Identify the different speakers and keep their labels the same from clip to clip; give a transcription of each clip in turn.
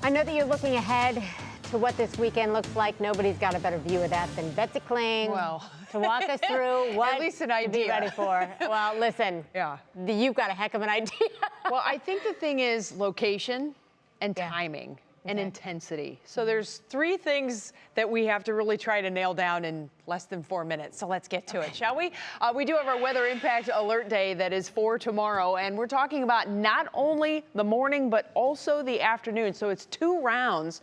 Speaker 1: I know that you're looking ahead to what this weekend looks like. Nobody's got a better view of that than Betsy Kling to walk us through what
Speaker 2: at least an
Speaker 1: to
Speaker 2: idea.
Speaker 1: be ready for. Well, listen, you've got a heck of an idea.
Speaker 2: Well, I think the thing is location and timing and intensity. So there's three things that we have to really try to nail down in less than 4 minutes. So let's get to it, shall we? We do have our weather impact alert day that is for tomorrow, and we're talking about not only the morning but also the afternoon. So it's 2 rounds.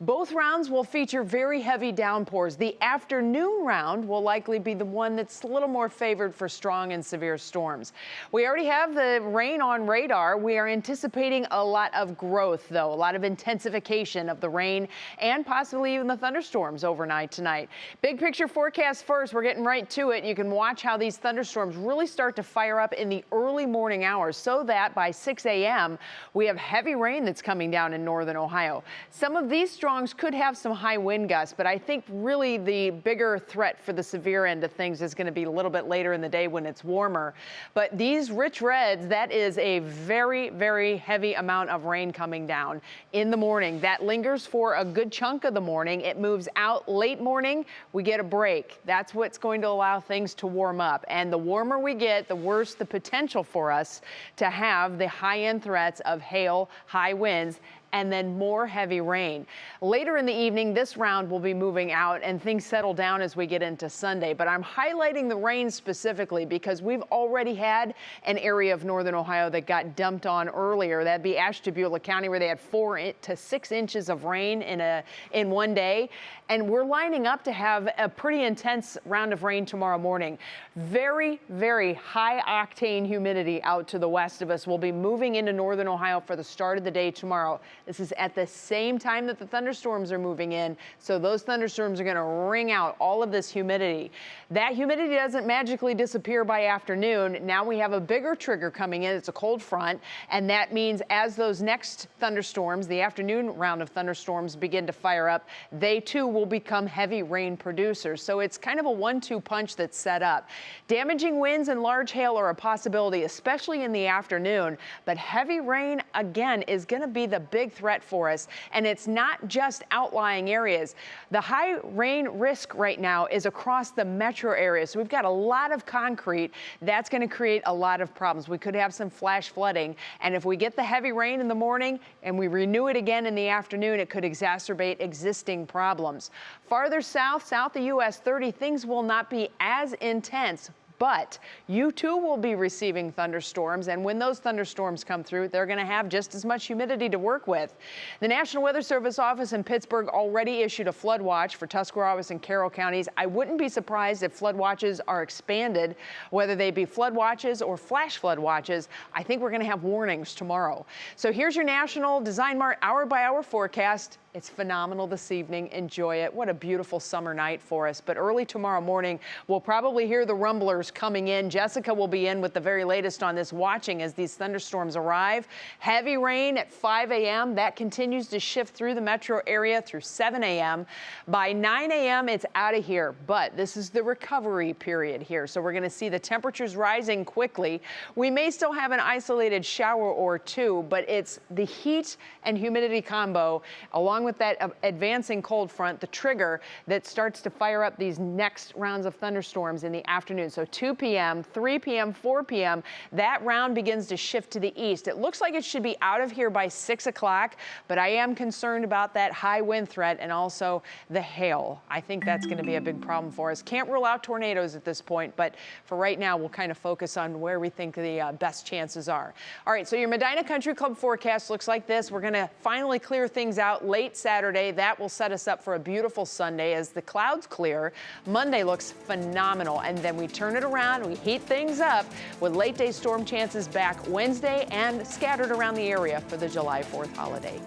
Speaker 2: Both rounds will feature very heavy downpours. The afternoon round will likely be the one that's a little more favored for strong and severe storms. We already have the rain on radar. We are anticipating a lot of growth, though, a lot of intensification of the rain and possibly even the thunderstorms overnight tonight. Big picture forecast first. We're getting right to it. You can watch how these thunderstorms really start to fire up in the early morning hours so that by 6 a.m. we have heavy rain that's coming down in northern Ohio. Some of these storms could have some high wind gusts, but I think really the bigger threat for the severe end of things is going to be a little bit later in the day when it's warmer. But these rich reds, that is a very, very heavy amount of rain coming down in the morning. That lingers for a good chunk of the morning. It moves out late morning. We get a break. That's what's going to allow things to warm up. And the warmer we get, the worse the potential for us to have the high-end threats of hail, high winds, and then more heavy rain. Later in the evening, this round will be moving out and things settle down as we get into Sunday. But I'm highlighting the rain specifically because we've already had an area of northern Ohio that got dumped on earlier. That'd be Ashtabula County, where they had 4 to 6 inches of rain in one day. And we're lining up to have a pretty intense round of rain tomorrow morning. Very, very high octane humidity out to the west of us. We'll be moving into northern Ohio for the start of the day tomorrow. This is at the same time that the thunderstorms are moving in, so those thunderstorms are going to wring out all of this humidity. That humidity doesn't magically disappear by afternoon. Now we have a bigger trigger coming in. It's a cold front, and that means as those next thunderstorms, the afternoon round of thunderstorms, begin to fire up, they too will become heavy rain producers. So it's kind of a 1-2 punch that's set up. Damaging winds and large hail are a possibility, especially in the afternoon, but heavy rain, again, is going to be the big threat for us, and it's not just outlying areas. The high rain risk right now is across the metro area, so we've got a lot of concrete. That's going to create a lot of problems. We could have some flash flooding, and if we get the heavy rain in the morning and we renew it again in the afternoon, it could exacerbate existing problems. Farther south of US 30, things will not be as intense, but you too will be receiving thunderstorms, and when those thunderstorms come through, they're going to have just as much humidity to work with. The National Weather Service office in Pittsburgh already issued a flood watch for Tuscarawas and Carroll counties. I wouldn't be surprised if flood watches are expanded, whether they be flood watches or flash flood watches. I think we're going to have warnings tomorrow. So here's your National Design Mart hour-by-hour forecast. It's phenomenal this evening. Enjoy it. What a beautiful summer night for us. But early tomorrow morning, we'll probably hear the rumblers coming in. Jessica will be in with the very latest on this, watching as these thunderstorms arrive. Heavy rain at 5 a.m. That continues to shift through the metro area through 7 a.m. By 9 a.m., it's out of here. But this is the recovery period here. So we're going to see the temperatures rising quickly. We may still have an isolated shower or two, but it's the heat and humidity combo, along with that advancing cold front, the trigger that starts to fire up these next rounds of thunderstorms in the afternoon. So 2 p.m., 3 p.m., 4 p.m., that round begins to shift to the east. It looks like it should be out of here by 6 o'clock, but I am concerned about that high wind threat and also the hail. I think that's going to be a big problem for us. Can't rule out tornadoes at this point, but for right now, we'll kind of focus on where we think the best chances are. All right, so your Medina Country Club forecast looks like this. We're going to finally clear things out late Saturday. That will set us up for a beautiful Sunday as the clouds clear. Monday looks phenomenal, and then we turn it around. We heat things up with late day storm chances back Wednesday and scattered around the area for the July 4th holiday.